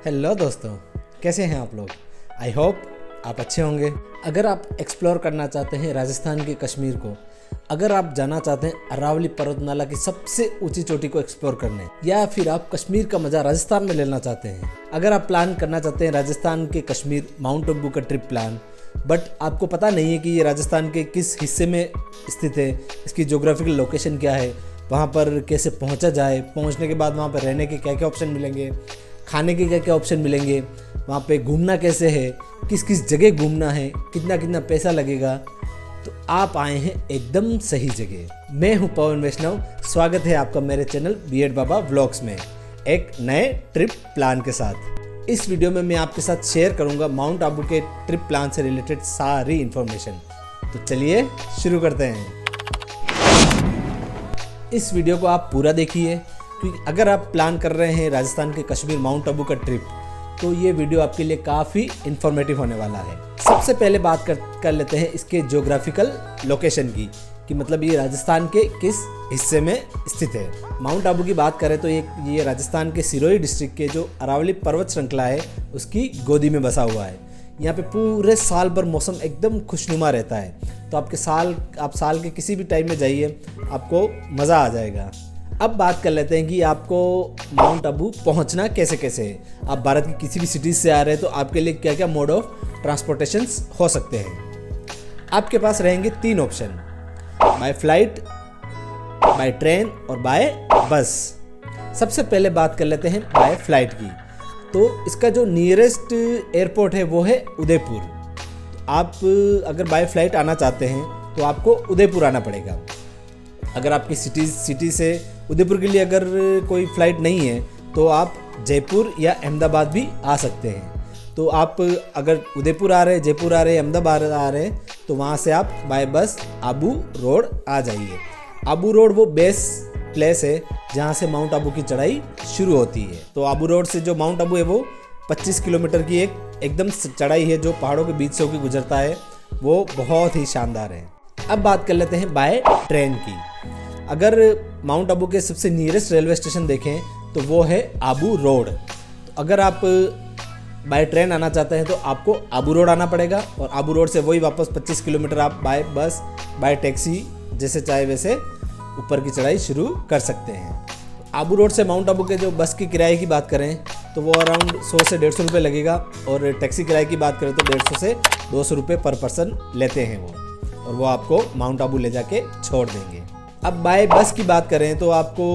Hello दोस्तों, कैसे हैं आप लोग। आई होप आप अच्छे होंगे। अगर आप एक्सप्लोर करना चाहते हैं राजस्थान के कश्मीर को, अगर आप जाना चाहते हैं अरावली पर्वतमाला की सबसे ऊंची चोटी को एक्सप्लोर करने, या फिर आप कश्मीर का मज़ा राजस्थान में लेना चाहते हैं, अगर आप प्लान करना चाहते हैं राजस्थान के कश्मीर माउंट आबू का ट्रिप प्लान, बट आपको पता नहीं है कि ये राजस्थान के किस हिस्से में स्थित है, इसकी ज्योग्राफिकल लोकेशन क्या है, वहाँ पर कैसे पहुँचा जाए, पहुँचने के बाद वहाँ पर रहने के क्या क्या ऑप्शन मिलेंगे, खाने के क्या क्या ऑप्शन मिलेंगे, वहाँ पे घूमना कैसे है, किस किस जगह घूमना है, कितना कितना पैसा लगेगा, तो आप आए हैं एकदम सही जगह। मैं हूँ पवन वैष्णव, स्वागत है आपका मेरे चैनल बीएड बाबा व्लॉग्स में एक नए ट्रिप प्लान के साथ। इस वीडियो में मैं आपके साथ शेयर करूँगा माउंट आबू के ट्रिप प्लान से रिलेटेड सारी इन्फॉर्मेशन। तो चलिए शुरू करते हैं। इस वीडियो को आप पूरा देखिए, क्योंकि अगर आप प्लान कर रहे हैं राजस्थान के कश्मीर माउंट आबू का ट्रिप, तो ये वीडियो आपके लिए काफ़ी इन्फॉर्मेटिव होने वाला है। सबसे पहले बात कर लेते हैं इसके ज्योग्राफिकल लोकेशन की, कि मतलब ये राजस्थान के किस हिस्से में स्थित है। माउंट आबू की बात करें तो ये राजस्थान के सिरोही डिस्ट्रिक्ट के जो अरावली पर्वत श्रृंखला है उसकी गोदी में बसा हुआ है। यहाँ पे पूरे साल भर मौसम एकदम खुशनुमा रहता है, तो आप साल के किसी भी टाइम में जाइए, आपको मज़ा आ जाएगा। अब बात कर लेते हैं कि आपको माउंट आबू पहुंचना कैसे कैसे है। आप भारत की किसी भी सिटीज़ से आ रहे हैं तो आपके लिए क्या क्या मोड ऑफ ट्रांसपोर्टेशंस हो सकते हैं। आपके पास रहेंगे 3 option, by flight, by train और बाय बस। सबसे पहले बात कर लेते हैं बाय फ्लाइट की। तो इसका जो नियरेस्ट एयरपोर्ट है वो है उदयपुर। तो आप अगर बाय फ्लाइट आना चाहते हैं तो आपको उदयपुर आना पड़ेगा। अगर आपकी सिटी से उदयपुर के लिए अगर कोई फ़्लाइट नहीं है तो आप जयपुर या अहमदाबाद भी आ सकते हैं। तो आप अगर उदयपुर आ रहे हैं, जयपुर आ रहे हैं, अहमदाबाद आ रहे हैं, तो वहाँ से आप बाय बस आबू रोड आ जाइए। आबू रोड वो बेस प्लेस है जहाँ से माउंट आबू की चढ़ाई शुरू होती है। तो आबू रोड से जो माउंट आबू है वो 25 किलोमीटर की एकदम चढ़ाई है जो पहाड़ों के बीच से होकर गुजरता है, वो बहुत ही शानदार है। अब बात कर लेते हैं बाय ट्रेन की। अगर माउंट आबू के सबसे नियरेस्ट रेलवे स्टेशन देखें तो वो है आबू रोड। तो अगर आप बाय ट्रेन आना चाहते हैं तो आपको आबू रोड आना पड़ेगा, और आबू रोड से वही वापस 25 किलोमीटर आप बाय बस, बाय टैक्सी, जैसे चाहे वैसे ऊपर की चढ़ाई शुरू कर सकते हैं। आबू रोड से माउंट आबू के जो बस की किराए की बात करें तो वो अराउंड 100 से 150 रुपये लगेगा, और टैक्सी किराए की बात करें तो 150 से 200 रुपये पर पर्सन लेते हैं वो, और वो आपको माउंट आबू ले जाके छोड़ देंगे। अब बाय बस की बात करें तो आपको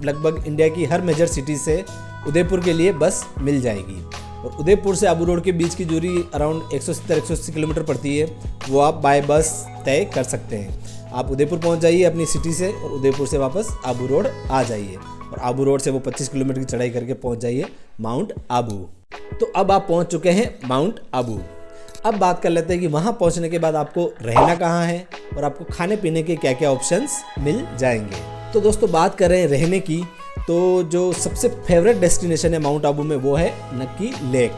लगभग इंडिया की हर मेजर सिटी से उदयपुर के लिए बस मिल जाएगी, और उदयपुर से आबू रोड के बीच की दूरी अराउंड 170-180 किलोमीटर पड़ती है। वो आप बाय बस तय कर सकते हैं। आप उदयपुर पहुंच जाइए अपनी सिटी से, और उदयपुर से वापस आबू रोड आ जाइए, और आबू रोड से वो 25 किलोमीटर की चढ़ाई करके पहुंच जाइए माउंट आबू। तो अब आप पहुंच चुके हैं माउंट आबू। अब बात कर लेते हैं कि वहाँ पहुँचने के बाद आपको रहना कहाँ है और आपको खाने पीने के क्या क्या ऑप्शंस मिल जाएंगे। तो दोस्तों बात कर रहे हैं रहने की, तो जो सबसे फेवरेट डेस्टिनेशन है माउंट आबू में वो है नक्की लेक।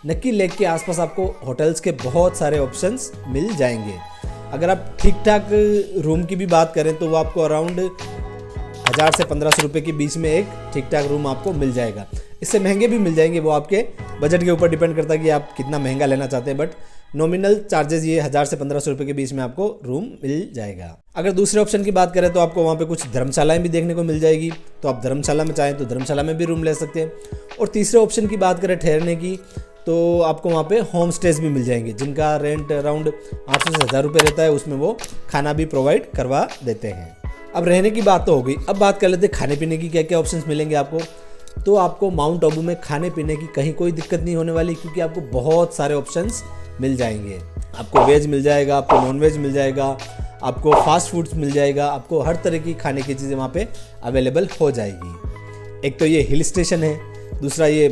नक्की लेक के आसपास आपको होटल्स के बहुत सारे ऑप्शंस मिल जाएंगे। अगर आप ठीक ठाक रूम की भी बात करें तो वो आपको अराउंड 1000 से 1500 रुपये के बीच में एक ठीक ठाक रूम आपको मिल जाएगा। इससे महंगे भी मिल जाएंगे, वो आपके बजट के ऊपर डिपेंड करता है कि आप कितना महंगा लेना चाहते हैं, बट नॉमिनल चार्जेस ये 1000 से 1500 रुपये के बीच में आपको रूम मिल जाएगा। अगर दूसरे ऑप्शन की बात करें तो आपको वहाँ पे कुछ धर्मशालाएं भी देखने को मिल जाएगी, तो आप धर्मशाला में चाहें तो धर्मशाला में भी रूम ले सकते हैं। और तीसरे ऑप्शन की बात करें ठहरने की, तो आपको वहाँ पे होम स्टेज भी मिल जाएंगे जिनका रेंट अराउंड 800 से 1000 रुपये रहता है। उसमें वो खाना भी प्रोवाइड करवा देते हैं। अब रहने की बात तो हो गई, अब बात कर लेते हैं खाने पीने की क्या क्या ऑप्शंस मिलेंगे आपको। तो आपको माउंट आबू में खाने पीने की कहीं कोई दिक्कत नहीं होने वाली, क्योंकि आपको बहुत सारे ऑप्शंस मिल जाएंगे। आपको वेज मिल जाएगा, आपको नॉन वेज मिल जाएगा, आपको फास्ट फूड्स मिल जाएगा, आपको हर तरह की खाने की चीज़ें वहाँ पे अवेलेबल हो जाएगी। एक तो ये हिल स्टेशन है, दूसरा ये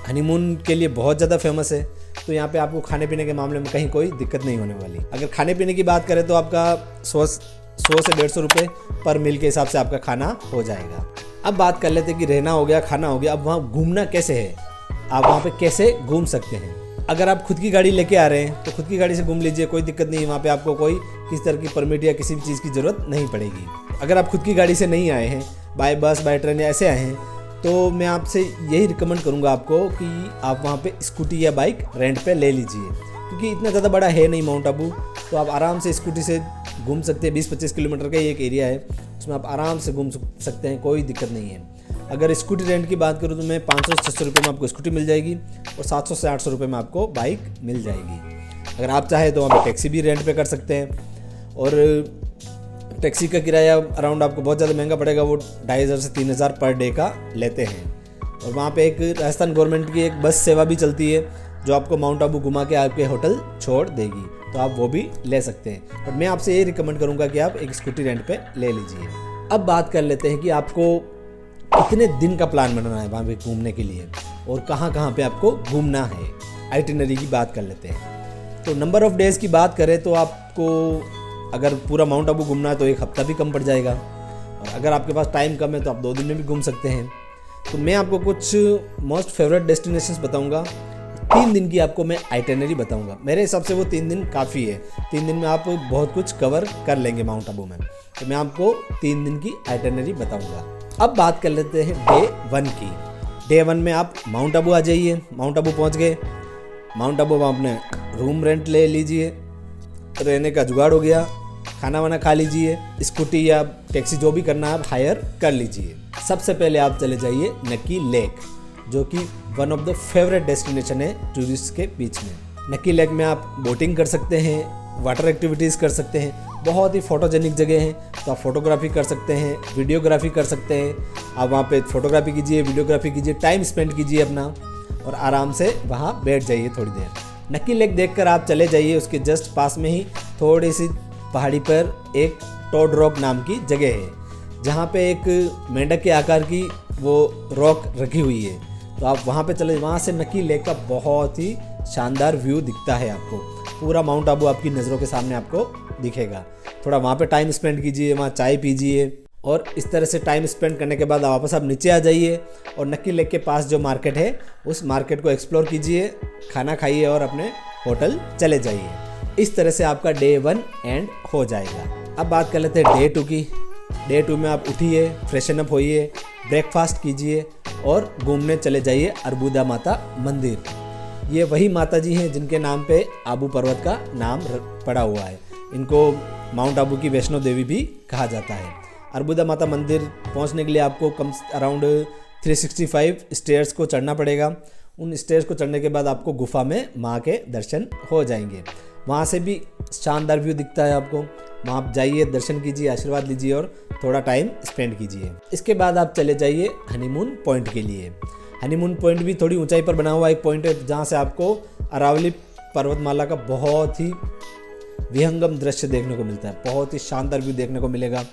हनीमून के लिए बहुत ज़्यादा फेमस है, तो यहाँ पे आपको खाने पीने के मामले में कहीं कोई दिक्कत नहीं होने वाली। अगर खाने पीने की बात करें तो आपका 100 से 150 रुपये पर मील के हिसाब से आपका खाना हो जाएगा। अब बात कर लेते हैं कि रहना हो गया, खाना हो गया, अब वहाँ घूमना कैसे है, आप वहाँ पे कैसे घूम सकते हैं। अगर आप खुद की गाड़ी लेके आ रहे हैं तो खुद की गाड़ी से घूम लीजिए, कोई दिक्कत नहीं है। वहाँ पे आपको कोई किसी तरह की परमिट या किसी भी चीज़ की ज़रूरत नहीं पड़ेगी। अगर आप खुद की गाड़ी से नहीं आए हैं, बाय बस बाय ट्रेन या ऐसे आए हैं, तो मैं आपसे यही रिकमेंड करूँगा आपको कि आप वहाँ पे स्कूटी या बाइक रेंट पे ले लीजिए, क्योंकि इतना ज़्यादा बड़ा है नहीं माउंट आबू, तो आप आराम से स्कूटी से घूम सकते हैं। 20-25 किलोमीटर का एक एरिया है, उसमें आप आराम से घूम सकते हैं, कोई दिक्कत नहीं है। अगर स्कूटी रेंट की बात करूँ तो मैं 500 से 600 रुपये में आपको स्कूटी मिल जाएगी और 700 से 800 रुपये में आपको बाइक मिल जाएगी। अगर आप चाहें तो वहाँ पे टैक्सी भी रेंट पे कर सकते हैं, और टैक्सी का किराया अराउंड आपको बहुत ज़्यादा महंगा पड़ेगा, वो 2500 से 3000 पर डे का लेते हैं। और वहाँ पे एक राजस्थान गवर्नमेंट की एक बस सेवा भी चलती है जो आपको माउंट आबू घुमा के आपके होटल छोड़ देगी, तो आप वो भी ले सकते हैं। और मैं आपसे ये रिकमेंड करूँगा कि आप एक स्कूटी रेंट पे ले लीजिए। अब बात कर लेते हैं कि आपको कितने दिन का प्लान बनाना है वहाँ पे घूमने के लिए और कहाँ कहाँ पे आपको घूमना है। आइटिनरी की बात कर लेते हैं। तो नंबर ऑफ़ डेज़ की बात करें तो आपको अगर पूरा माउंट आबू घूमना है तो 1 हफ्ता भी कम पड़ जाएगा, और अगर आपके पास टाइम कम है तो आप 2 दिन में भी घूम सकते हैं। तो मैं आपको कुछ मोस्ट फेवरेट डेस्टिनेशंस बताऊंगा। 3 दिन की आपको मैं आइटिनरी बताऊंगा। मेरे हिसाब से वो 3 दिन काफ़ी है। 3 दिन में आप बहुत कुछ कवर कर लेंगे माउंट आबू में। तो मैं आपको 3 दिन की आइटिनरी बताऊंगा। अब बात कर लेते हैं डे 1 की। डे 1 में आप माउंट आबू आ जाइए। माउंट आबू पहुँच गए, माउंट आबू में आपने रूम रेंट ले लीजिए, रहने का जुगाड़ हो गया, खाना वाना खा लीजिए, स्कूटी या टैक्सी जो भी करना है आप हायर कर लीजिए। सबसे पहले आप चले जाइए नक्की लेक, जो कि one of the favourite destination है टूरिस्ट के बीच में। नक्की लेक में आप बोटिंग कर सकते हैं, वाटर एक्टिविटीज़ कर सकते हैं, बहुत ही फोटोजेनिक जगह है। तो आप फोटोग्राफी कर सकते हैं, वीडियोग्राफी कर सकते हैं। आप वहाँ पे फोटोग्राफी कीजिए, वीडियोग्राफी कीजिए, टाइम स्पेंड कीजिए अपना, और आराम से वहाँ बैठ जाइए थोड़ी देर। नक्की लेक देखकर आप चले जाइए, उसके जस्ट पास में ही थोड़ी सी पहाड़ी पर एक टोड रॉक नाम की जगह है, जहाँ पे एक मेंढक के आकार की वो रॉक रखी हुई है। तो आप वहाँ पे चले, वहाँ से नक्की लेक का बहुत ही शानदार व्यू दिखता है आपको। पूरा माउंट आबू आपकी नज़रों के सामने आपको दिखेगा। थोड़ा वहाँ पे टाइम स्पेंड कीजिए, वहाँ चाय पीजिए, और इस तरह से टाइम स्पेंड करने के बाद वापस आप नीचे आ जाइए और नक्की लेक के पास जो मार्केट है उस मार्केट को एक्सप्लोर कीजिए, खाना खाइए और अपने होटल चले जाइए। इस तरह से आपका डे 1 एंड हो जाएगा। अब बात कर लेते हैं डे 2 की। डे 2 में आप उठिए, फ्रेशन अप होइए, ब्रेकफास्ट कीजिए और घूमने चले जाइए अर्बुदा माता मंदिर। ये वही माता जी हैं जिनके नाम पे आबू पर्वत का नाम पड़ा हुआ है। इनको माउंट आबू की वैष्णो देवी भी कहा जाता है। अर्बुदा माता मंदिर पहुंचने के लिए आपको कम अराउंड 365 स्टेयर्स को चढ़ना पड़ेगा। उन स्टेयर्स को चढ़ने के बाद आपको गुफा में माँ के दर्शन हो जाएंगे। वहाँ से भी शानदार व्यू दिखता है आपको। वहाँ आप जाइए, दर्शन कीजिए, आशीर्वाद लीजिए और थोड़ा टाइम स्पेंड कीजिए। इसके बाद आप चले जाइए हनीमून पॉइंट के लिए। हनीमून पॉइंट भी थोड़ी ऊंचाई पर बना हुआ एक पॉइंट है, जहाँ से आपको अरावली पर्वतमाला का बहुत ही विहंगम दृश्य देखने को मिलता है। बहुत ही शानदार व्यू देखने को मिलेगा।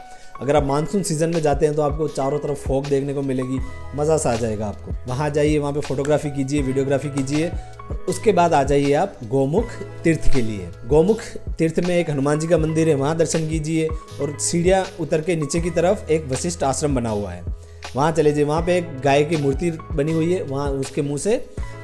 अगर आप मानसून सीजन में जाते हैं तो आपको चारों तरफ फॉग देखने को मिलेगी, मज़ा सा आ जाएगा आपको। वहाँ जाइए, वहाँ पे फोटोग्राफी कीजिए, वीडियोग्राफी कीजिए, और उसके बाद आ जाइए आप गोमुख तीर्थ के लिए। गोमुख तीर्थ में एक हनुमान जी का मंदिर है, वहाँ दर्शन कीजिए, और सीढ़ियाँ उतर के नीचे की तरफ एक वशिष्ठ आश्रम बना हुआ है, वहाँ चले जाइए। वहाँ पे एक गाय की मूर्ति बनी हुई है, वहाँ उसके मुँह से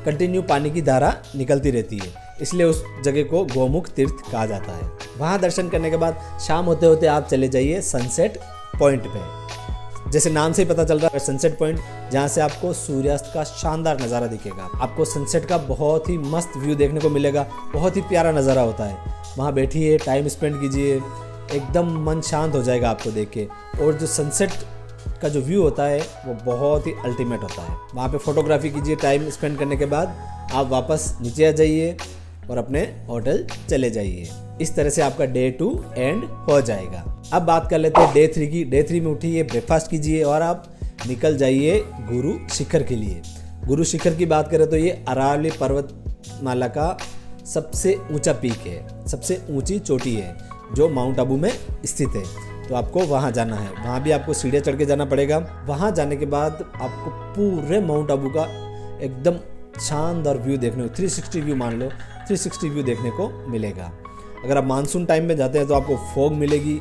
कंटिन्यू पानी की धारा निकलती रहती है, इसलिए उस जगह को गोमुख तीर्थ कहा जाता है। वहाँ दर्शन करने के बाद शाम होते होते आप चले जाइए सनसेट पॉइंट पे। जैसे नाम से ही पता चल रहा है, सनसेट पॉइंट, जहाँ से आपको सूर्यास्त का शानदार नज़ारा दिखेगा। आपको सनसेट का बहुत ही मस्त व्यू देखने को मिलेगा, बहुत ही प्यारा नज़ारा होता है। वहाँ बैठिए, टाइम स्पेंड कीजिए, एकदम मन शांत हो जाएगा आपको देख के। और जो सनसेट का जो व्यू होता है वो बहुत ही अल्टीमेट होता है। वहाँ पे फोटोग्राफी कीजिए, टाइम स्पेंड करने के बाद आप वापस नीचे आ जाइए और अपने होटल चले जाइए। इस तरह से आपका डे 2 एंड हो जाएगा। अब बात कर लेते हैं डे 3 की। डे 3 में उठिए, ब्रेकफास्ट कीजिए और आप निकल जाइए गुरु शिखर के लिए। गुरु शिखर की बात करें तो ये अरावली पर्वतमाला का सबसे ऊंचा पीक है, सबसे ऊंची चोटी है जो माउंट आबू में स्थित है। तो आपको वहाँ जाना है। वहाँ भी आपको सीढ़ियाँ चढ़ के जाना पड़ेगा। वहाँ जाने के बाद आपको पूरे माउंट आबू का एकदम शानदार व्यू देखने को, 360 व्यू मान लो, 360 व्यू देखने को मिलेगा। अगर आप मानसून टाइम में जाते हैं तो आपको फॉग मिलेगी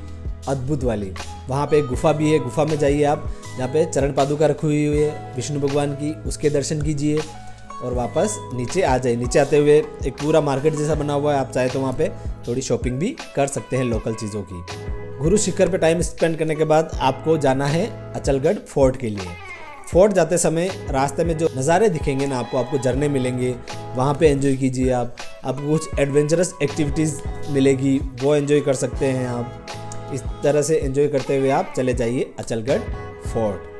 अद्भुत वाली। वहाँ पे एक गुफा भी है, गुफा में जाइए आप, जहाँ पे चरण पादुका रखी हुई है विष्णु भगवान की, उसके दर्शन कीजिए और वापस नीचे आ जाइए। नीचे आते हुए एक पूरा मार्केट जैसा बना हुआ है, आप चाहे तो वहाँ पे थोड़ी शॉपिंग भी कर सकते हैं लोकल चीज़ों की। गुरु शिखर पे टाइम स्पेंड करने के बाद आपको जाना है अचलगढ़ फोर्ट के लिए। फोर्ट जाते समय रास्ते में जो नज़ारे दिखेंगे ना आपको झरने मिलेंगे, वहाँ पे एंजॉय कीजिए आप। आपको कुछ एडवेंचरस एक्टिविटीज़ मिलेगी, वो एंजॉय कर सकते हैं आप। इस तरह से एंजॉय करते हुए आप चले जाइए अचलगढ़ फोर्ट।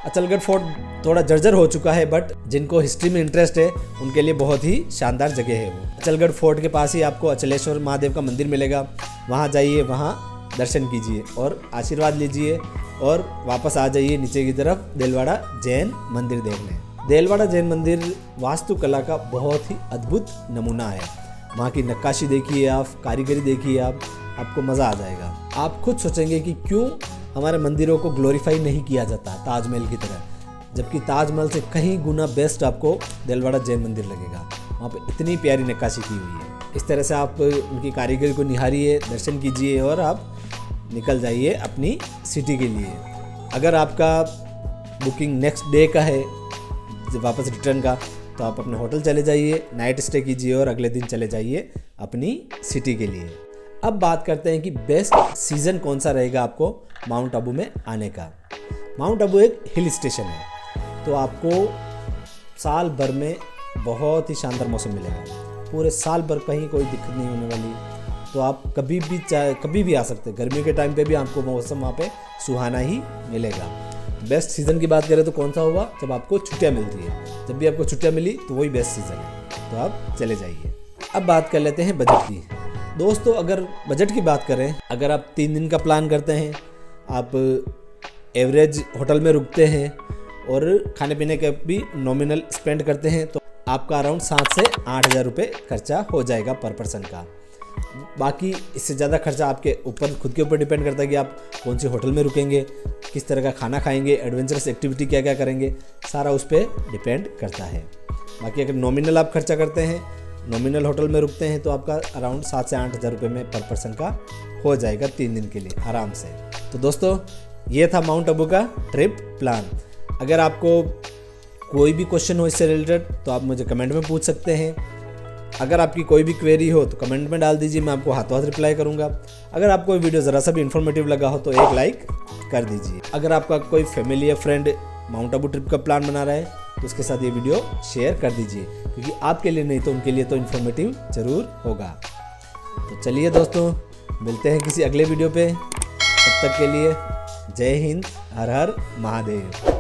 अचलगढ़ फोर्ट थोड़ा जर्जर हो चुका है, बट जिनको हिस्ट्री में इंटरेस्ट है उनके लिए बहुत ही शानदार जगह है वो। अचलगढ़ फोर्ट के पास ही आपको अचलेश्वर महादेव का मंदिर मिलेगा, वहाँ जाइए, वहाँ दर्शन कीजिए और आशीर्वाद लीजिए और वापस आ जाइए नीचे की तरफ देलवाड़ा जैन मंदिर देखने। देलवाड़ा जैन मंदिर वास्तुकला का बहुत ही अद्भुत नमूना है। वहाँ की नक्काशी देखिए आप, कारीगरी देखिए आप, आपको मज़ा आ जाएगा। आप खुद सोचेंगे कि क्यों हमारे मंदिरों को ग्लोरीफाई नहीं किया जाता ताजमहल की तरह, जबकि ताजमहल से कहीं गुना बेस्ट आपको देलवाड़ा जैन मंदिर लगेगा। वहाँ पे इतनी प्यारी नक्काशी की हुई है। इस तरह से आप उनकी कारीगरी को निहारिए, दर्शन कीजिए और आप निकल जाइए अपनी सिटी के लिए। अगर आपका बुकिंग नेक्स्ट डे का है, वापस रिटर्न का, तो आप अपने होटल चले जाइए, नाइट स्टे कीजिए और अगले दिन चले जाइए अपनी सिटी के लिए। अब बात करते हैं कि बेस्ट सीज़न कौन सा रहेगा आपको माउंट आबू में आने का। माउंट आबू एक हिल स्टेशन है, तो आपको साल भर में बहुत ही शानदार मौसम मिलेगा। पूरे साल भर कहीं कोई दिक्कत नहीं होने वाली, तो आप कभी भी आ सकते हैं। गर्मियों के टाइम पे भी आपको मौसम वहाँ पे सुहाना ही मिलेगा। बेस्ट सीज़न की बात करें तो कौन सा होगा, जब आपको छुट्टियाँ मिलती है। जब भी आपको छुट्टियाँ मिली तो वही बेस्ट सीज़न है, तो आप चले जाइए। अब बात कर लेते हैं बजट की। दोस्तों, अगर बजट की बात करें, अगर आप 3 दिन का प्लान करते हैं, आप एवरेज होटल में रुकते हैं और खाने पीने का भी नॉमिनल स्पेंड करते हैं, तो आपका अराउंड 7 से 8 हज़ार रुपये खर्चा हो जाएगा पर पर्सन का। बाकी इससे ज़्यादा खर्चा आपके ऊपर, खुद के ऊपर डिपेंड करता है कि आप कौन सी होटल में रुकेंगे, किस तरह का खाना खाएंगे, एडवेंचरस एक्टिविटी क्या क्या करेंगे, सारा उस पर डिपेंड करता है। बाकी अगर नॉमिनल आप खर्चा करते हैं, नॉमिनल होटल में रुकते हैं, तो आपका अराउंड 7 से 8 हज़ार रुपये में पर पर्सन का हो जाएगा 3 दिन के लिए आराम से। तो दोस्तों, ये था माउंट आबू का ट्रिप प्लान। अगर आपको कोई भी क्वेश्चन हो इससे रिलेटेड तो आप मुझे कमेंट में पूछ सकते हैं। अगर आपकी कोई भी क्वेरी हो तो कमेंट में डाल दीजिए, मैं आपको हाथों हाथ रिप्लाई करूंगा। अगर आपको ये वीडियो ज़रा सा भी इन्फॉर्मेटिव लगा हो तो एक लाइक कर दीजिए। अगर आपका कोई फैमिली या फ्रेंड माउंट आबू ट्रिप का प्लान बना रहा है तो उसके साथ ये वीडियो शेयर कर दीजिए, क्योंकि आपके लिए नहीं तो उनके लिए तो इन्फॉर्मेटिव ज़रूर होगा। तो चलिए दोस्तों, मिलते हैं किसी अगले वीडियो पे। तब तक के लिए जय हिंद, हर हर महादेव।